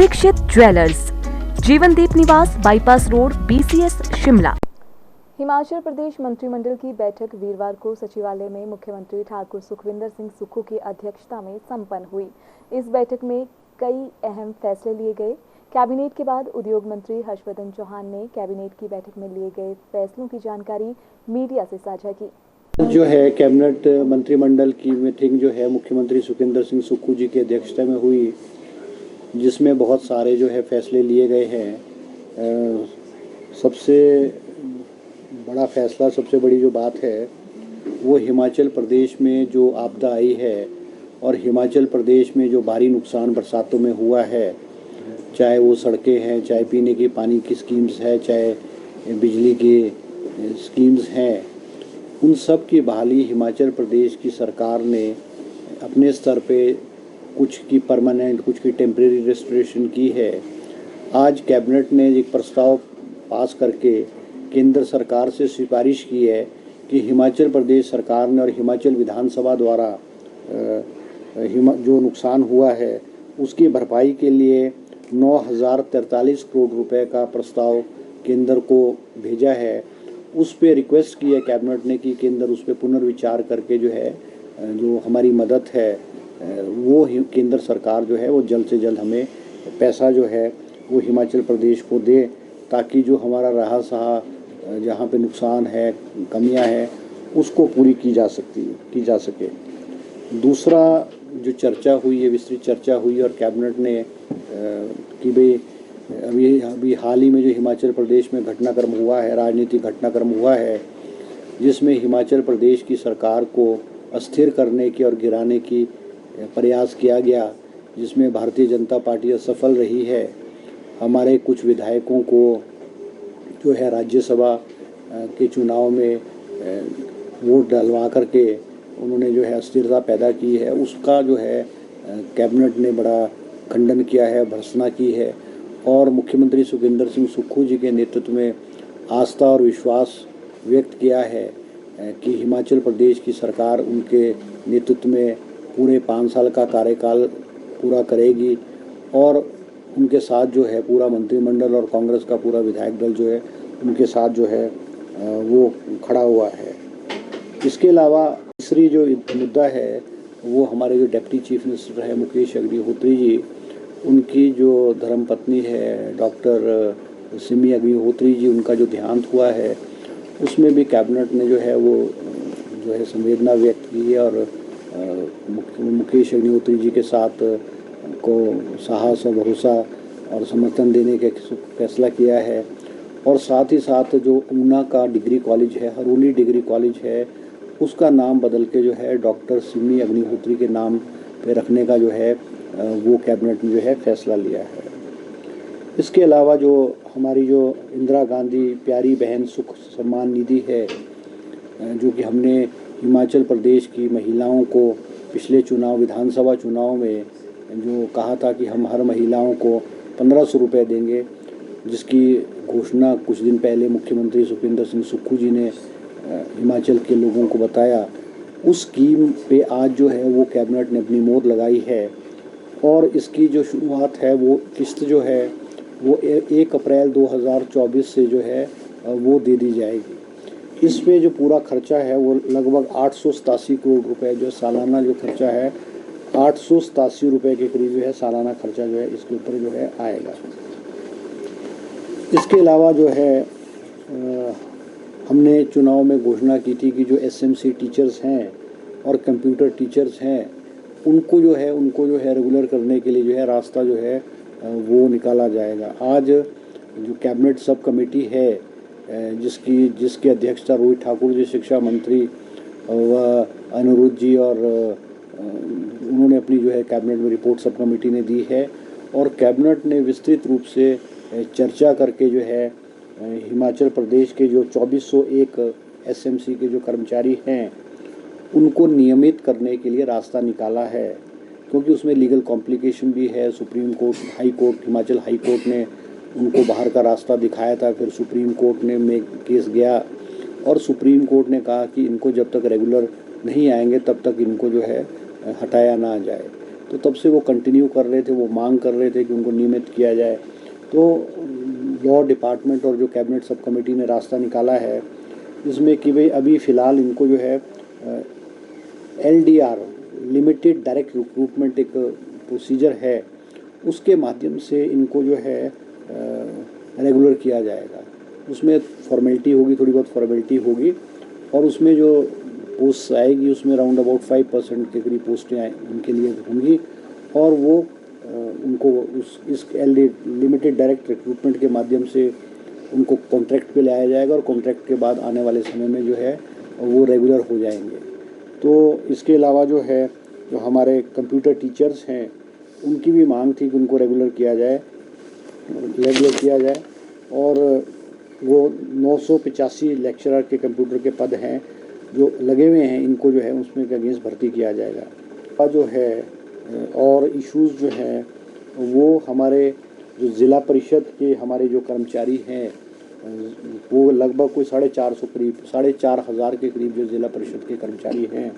Dixit jewellers, Jeevandeep Niwas, bypass road, BCS, Shimla. Himachal Pradesh मंत्रिमंडल की बैठक वीरवार को सचिवालय में मुख्यमंत्री ठाकुर सुखविंदर सिंह सुक्खू की अध्यक्षता में संपन्न हुई। इस बैठक में कई अहम फैसले लिए गए। कैबिनेट के बाद उद्योग मंत्री हर्षवर्धन चौहान ने कैबिनेट की बैठक में लिए गए फैसलों की जानकारी मीडिया से साझा की। जो है कैबिनेट मंत्रिमंडल की मीटिंग जो है मुख्यमंत्री सुखविंदर सिंह सुक्खू जी की अध्यक्षता में हुई, जिसमें बहुत सारे जो है फैसले लिए गए हैं। सबसे बड़ा फैसला, सबसे बड़ी जो बात है वो हिमाचल प्रदेश में जो आपदा आई है और हिमाचल प्रदेश में जो भारी नुकसान बरसातों में हुआ है, चाहे वो सड़कें हैं, चाहे पीने के पानी की स्कीम्स है, चाहे बिजली की स्कीम्स हैं, उन सब की बहाली हिमाचल प्रदेश की सरकार ने अपने स्तर पे कुछ की परमानेंट, कुछ की टेम्परेरी रेस्टोरेशन की है। आज कैबिनेट ने एक प्रस्ताव पास करके केंद्र सरकार से सिफारिश की है कि हिमाचल प्रदेश सरकार ने और हिमाचल विधानसभा द्वारा जो नुकसान हुआ है उसकी भरपाई के लिए 9,043 करोड़ रुपए का प्रस्ताव केंद्र को भेजा है। उस पे रिक्वेस्ट की है कैबिनेट ने कि केंद्र उस पे पुनर्विचार करके जो है जो हमारी मदद है वो केंद्र सरकार जो है वो जल्द से जल्द हमें पैसा जो है वो हिमाचल प्रदेश को दे, ताकि जो हमारा रहा सहा जहाँ पे नुकसान है, कमियां हैं, उसको पूरी की जा सके। दूसरा जो चर्चा हुई है, विस्तृत चर्चा हुई और कैबिनेट ने कि भाई अभी हाल ही में जो हिमाचल प्रदेश में घटनाक्रम हुआ है, राजनीतिक घटनाक्रम हुआ है, जिसमें हिमाचल प्रदेश की सरकार को अस्थिर करने की और गिराने की प्रयास किया गया, जिसमें भारतीय जनता पार्टी असफल रही है। हमारे कुछ विधायकों को जो है राज्यसभा के चुनाव में वोट डलवा करके उन्होंने जो है अस्थिरता पैदा की है, उसका जो है कैबिनेट ने बड़ा खंडन किया है, भर्त्सना की है और मुख्यमंत्री सुखविंदर सिंह सुक्खू जी के नेतृत्व में आस्था और विश्वास व्यक्त किया है कि हिमाचल प्रदेश की सरकार उनके नेतृत्व में पूरे 5 साल का कार्यकाल पूरा करेगी और उनके साथ जो है पूरा मंत्रिमंडल और कांग्रेस का पूरा विधायक दल जो है उनके साथ जो है वो खड़ा हुआ है। इसके अलावा तीसरी जो मुद्दा है वो हमारे जो डिप्टी चीफ मिनिस्टर है मुकेश अग्निहोत्री जी, उनकी जो धर्मपत्नी है डॉक्टर सिमी अग्निहोत्री जी, उनका जो देहांत हुआ है, उसमें भी कैबिनेट ने जो है वो जो है संवेदना व्यक्त की है और मुकेश अग्निहोत्री जी के साथ को साहस और भरोसा और समर्थन देने का फैसला किया है। और साथ ही साथ जो ऊना का डिग्री कॉलेज है, हरोली डिग्री कॉलेज है, उसका नाम बदल के जो है डॉक्टर सिमी अग्निहोत्री के नाम पे रखने का जो है वो कैबिनेट ने जो है फैसला लिया है। इसके अलावा जो हमारी जो इंदिरा गांधी प्यारी बहन सुख सम्मान निधि है, जो कि हमने हिमाचल प्रदेश की महिलाओं को पिछले चुनाव, विधानसभा चुनाव में जो कहा था कि हम हर महिलाओं को 1500 रुपये देंगे, जिसकी घोषणा कुछ दिन पहले मुख्यमंत्री सुखविंदर सिंह सुक्खू जी ने हिमाचल के लोगों को बताया, उस स्कीम पे आज जो है वो कैबिनेट ने अपनी मोहर लगाई है और इसकी जो शुरुआत है वो किस्त जो है वो 1 अप्रैल 2024 से जो है वो दे दी जाएगी। इसमें जो पूरा खर्चा है वो लगभग 887 करोड़ रुपए जो सालाना जो खर्चा है 887 रुपये के करीब जो है सालाना खर्चा जो है इसके ऊपर जो है आएगा। इसके अलावा जो है हमने चुनाव में घोषणा की थी कि जो SMC टीचर्स हैं और कंप्यूटर टीचर्स हैं उनको जो है रेगुलर करने के लिए जो है रास्ता जो है वो निकाला जाएगा। आज जो कैबिनेट सब कमेटी है जिसकी अध्यक्षता रोहित ठाकुर जी शिक्षा मंत्री व अनिरुद्ध जी और उन्होंने अपनी जो है कैबिनेट में रिपोर्ट सब कमेटी ने दी है और कैबिनेट ने विस्तृत रूप से चर्चा करके जो है हिमाचल प्रदेश के जो 2401 SMC के जो कर्मचारी हैं उनको नियमित करने के लिए रास्ता निकाला है, क्योंकि उसमें लीगल कॉम्प्लिकेशन भी है। Supreme court, high court, Himachal high court ने उनको बाहर का रास्ता दिखाया था, फिर सुप्रीम कोर्ट ने में केस गया और सुप्रीम कोर्ट ने कहा कि इनको जब तक रेगुलर नहीं आएंगे तब तक इनको जो है हटाया ना जाए। तो तब से वो कंटिन्यू कर रहे थे, वो मांग कर रहे थे कि उनको नियमित किया जाए। तो लॉ डिपार्टमेंट और जो कैबिनेट सब कमेटी ने रास्ता निकाला है इसमें कि भाई अभी फ़िलहाल इनको जो है LDR लिमिटेड डायरेक्ट रिक्रूटमेंट एक प्रोसीजर है, उसके माध्यम से इनको जो है रेगुलर किया जाएगा। उसमें फॉर्मेलिटी होगी, थोड़ी बहुत फॉर्मेलिटी होगी, और उसमें जो पोस्ट आएगी उसमें राउंड अबाउट 5% के करीब पोस्टें उनके लिए होंगी, और वो उनको इस लिमिटेड डायरेक्ट रिक्रूटमेंट के माध्यम से उनको कॉन्ट्रैक्ट पे लाया जाएगा, और कॉन्ट्रैक्ट के बाद आने वाले समय में जो है वो रेगुलर हो जाएंगे। तो इसके अलावा जो है जो हमारे कंप्यूटर टीचर्स हैं उनकी भी मांग थी कि उनको रेगुलर किया जाए, और वो 985 लेक्चरर के कंप्यूटर के पद हैं जो लगे हुए हैं, इनको जो है उसमें के अगेंस्ट भर्ती किया जाएगा। जो है और इश्यूज़ जो हैं वो हमारे जो ज़िला परिषद के हमारे जो कर्मचारी हैं वो लगभग कोई 4,500 के करीब जो ज़िला परिषद के कर्मचारी हैं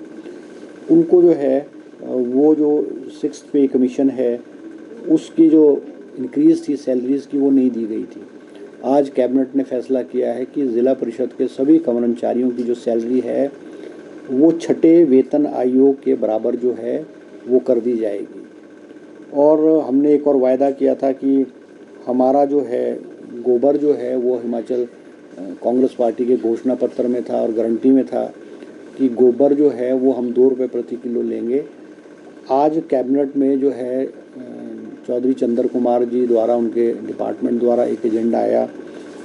उनको जो है वो जो 6th पे कमीशन है उसकी जो इंक्रीज़ थी सैलरीज़ की वो नहीं दी गई थी। आज कैबिनेट ने फैसला किया है कि ज़िला परिषद के सभी कर्मचारियों की जो सैलरी है वो 6ठे वेतन आयोग के बराबर जो है वो कर दी जाएगी। और हमने एक और वायदा किया था कि हमारा जो है गोबर जो है वो हिमाचल कांग्रेस पार्टी के घोषणा पत्र में था और गारंटी में था कि गोबर जो है वो हम 2 रुपये प्रति किलो लेंगे। आज कैबिनेट में जो है चौधरी चंद्र कुमार जी द्वारा उनके डिपार्टमेंट द्वारा एक एजेंडा आया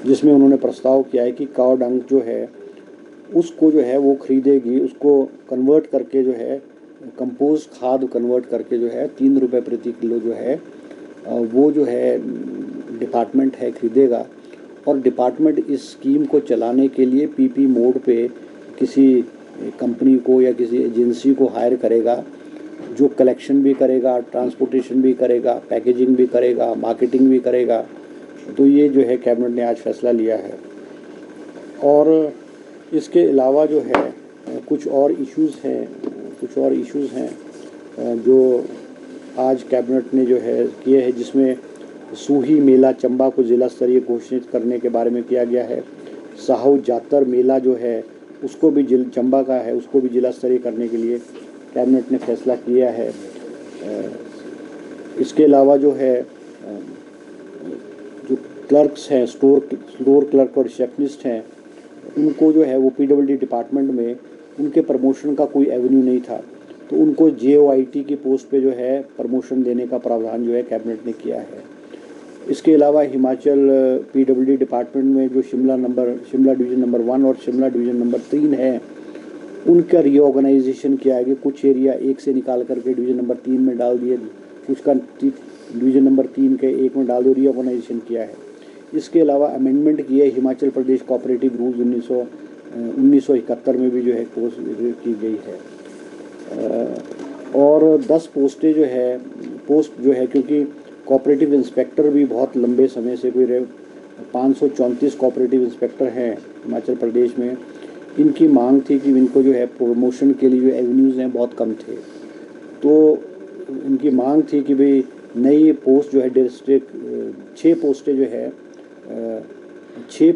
जिसमें उन्होंने प्रस्ताव किया है कि काव डंग जो है उसको जो है वो खरीदेगी, उसको कन्वर्ट करके जो है कंपोस्ट खाद कन्वर्ट करके जो है 3 रुपये प्रति किलो जो है वो जो है डिपार्टमेंट है खरीदेगा। और डिपार्टमेंट इस स्कीम को चलाने के लिए PP मोड पे किसी कंपनी को या किसी एजेंसी को हायर करेगा जो कलेक्शन भी करेगा, ट्रांसपोर्टेशन भी करेगा, पैकेजिंग भी करेगा, मार्केटिंग भी करेगा। तो ये जो है कैबिनेट ने आज फैसला लिया है। और इसके अलावा जो है कुछ और इश्यूज़ हैं जो आज कैबिनेट ने जो है किए हैं, जिसमें सूही मेला चंबा को ज़िला स्तरीय घोषित करने के बारे में किया गया है। साहू जातर मेला जो है उसको भी चंबा का है, उसको भी जिला स्तरीय करने के लिए कैबिनेट ने फैसला किया है। इसके अलावा जो है जो क्लर्क्स हैं, स्टोर क्लर्क और रिसेप्शनिस्ट हैं, उनको जो है वो PWD डिपार्टमेंट में उनके प्रमोशन का कोई एवेन्यू नहीं था, तो उनको JOIT की पोस्ट पे जो है प्रमोशन देने का प्रावधान जो है कैबिनेट ने किया है। इसके अलावा हिमाचल PWD डिपार्टमेंट में जो शिमला डिवीज़न नंबर 1 और शिमला डिवीज़न नंबर 3 है उनका रीऑर्गेनाइजेशन किया है कि कुछ एरिया 1 से निकाल करके डिवीज़न नंबर 3 में डाल दिए, कुछ का डिवीज़न नंबर 3 के 1 में डाल दिया, रीऑर्गेनाइजेशन किया है। इसके अलावा अमेंडमेंट किए हिमाचल प्रदेश कोऑपरेटिव रूल्स 1971 में भी जो है पोस्ट की गई है। और 10 पोस्ट जो है क्योंकि कोऑपरेटिव इंस्पेक्टर भी बहुत लंबे समय से 534 कोऑपरेटिव इंस्पेक्टर हैं हिमाचल प्रदेश में। इनकी मांग थी कि इनको जो है प्रमोशन के लिए जो एवेन्यूज़ हैं बहुत कम थे, तो इनकी मांग थी कि भाई नई पोस्ट जो है डिस्ट्रिक्ट 6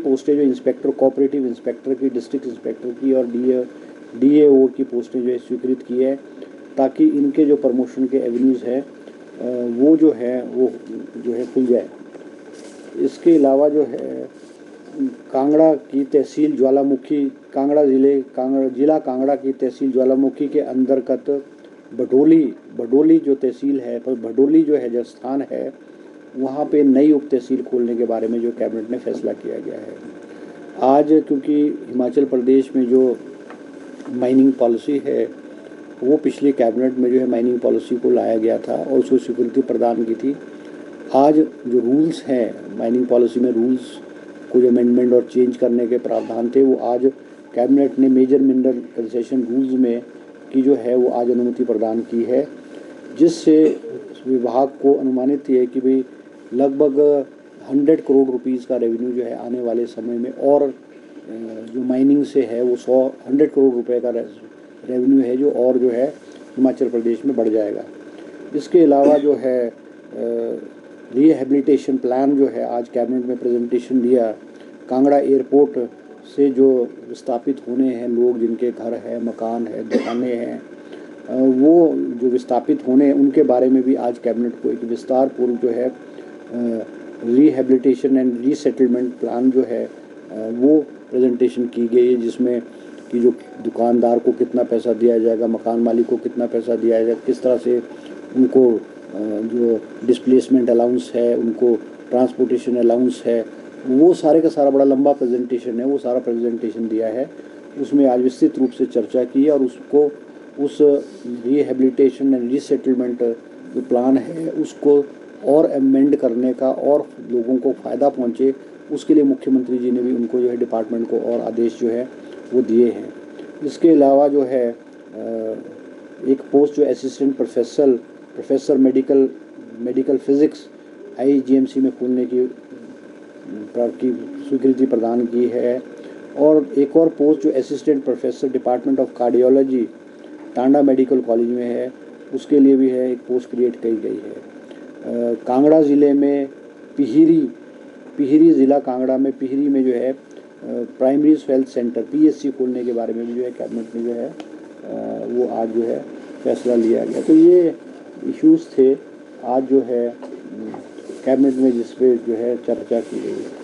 पोस्टें जो इंस्पेक्टर कोऑपरेटिव इंस्पेक्टर की, डिस्ट्रिक्ट इंस्पेक्टर की और DAO की पोस्टें जो है स्वीकृत की है, ताकि इनके जो प्रमोशन के एवेन्यूज़ है वो जो है खुल जाए। इसके अलावा जो है कांगड़ा की तहसील ज्वालामुखी जिला कांगड़ा की तहसील ज्वालामुखी के अंतर्गत भडोली जो तहसील है, पर भडोली जो है जो स्थान है वहाँ पे नई उप तहसील खोलने के बारे में जो कैबिनेट ने फैसला किया गया है। आज क्योंकि हिमाचल प्रदेश में जो माइनिंग पॉलिसी है वो पिछले कैबिनेट में जो है माइनिंग पॉलिसी को लाया गया था और उसको स्वीकृति प्रदान की थी। आज जो रूल्स हैं माइनिंग पॉलिसी में, रूल्स कुछ अमेंडमेंट और चेंज करने के प्रावधान थे, वो आज कैबिनेट ने मेजर मिनरल कंसेशन रूल्स में की जो है वो आज अनुमति प्रदान की है, जिससे विभाग को अनुमानित है कि भाई लगभग 100 करोड़ रुपीस का रेवेन्यू जो है आने वाले समय में, और जो माइनिंग से है वो 100 करोड़ रुपए का रेवेन्यू है जो है हिमाचल प्रदेश में बढ़ जाएगा। इसके अलावा जो है रिहेबिलिटेशन प्लान जो है आज कैबिनेट में प्रेजेंटेशन दिया। कांगड़ा एयरपोर्ट से जो विस्थापित होने हैं लोग, जिनके घर है, मकान है, दुकानें हैं, वो जो विस्थापित होने हैं उनके बारे में भी आज कैबिनेट को एक विस्तार पूर्व जो है रिहेबिलिटेशन एंड रीसेटलमेंट प्लान जो है वो प्रेजेंटेशन की गई है, जिसमें कि जो दुकानदार को कितना पैसा दिया जाएगा, मकान मालिक को कितना पैसा दिया जाएगा, किस तरह से उनको जो डिस्प्लेसमेंट अलाउंस है, उनको ट्रांसपोर्टेशन अलाउंस है, वो सारे का सारा बड़ा लंबा प्रेजेंटेशन है, वो सारा प्रेजेंटेशन दिया है। उसमें आज विस्तृत रूप से चर्चा की और उसको उस रिहेबिलिटेशन एंड रीसेटलमेंट जो प्लान है उसको और अमेंड करने का और लोगों को फ़ायदा पहुँचे, उसके लिए मुख्यमंत्री जी ने भी उनको जो है डिपार्टमेंट को और आदेश जो है वो दिए हैं। इसके अलावा जो है एक पोस्ट जो assistant professor medical physics IGMC में खोलने की स्वीकृति प्रदान की है, और एक और पोस्ट जो assistant professor department of cardiology Tanda medical college में है, उसके लिए भी है एक पोस्ट क्रिएट की गई है। कांगड़ा ज़िले में पिहिरी ज़िला कांगड़ा में पिहिरी में जो है प्राइमरी हेल्थ सेंटर PHC खोलने के बारे में भी जो है कैबिनेट में जो है वो आज जो है फैसला लिया गया। तो ये इश्यूज़ थे आज जो है कैबिनेट में जिस पे जो है चर्चा की गई।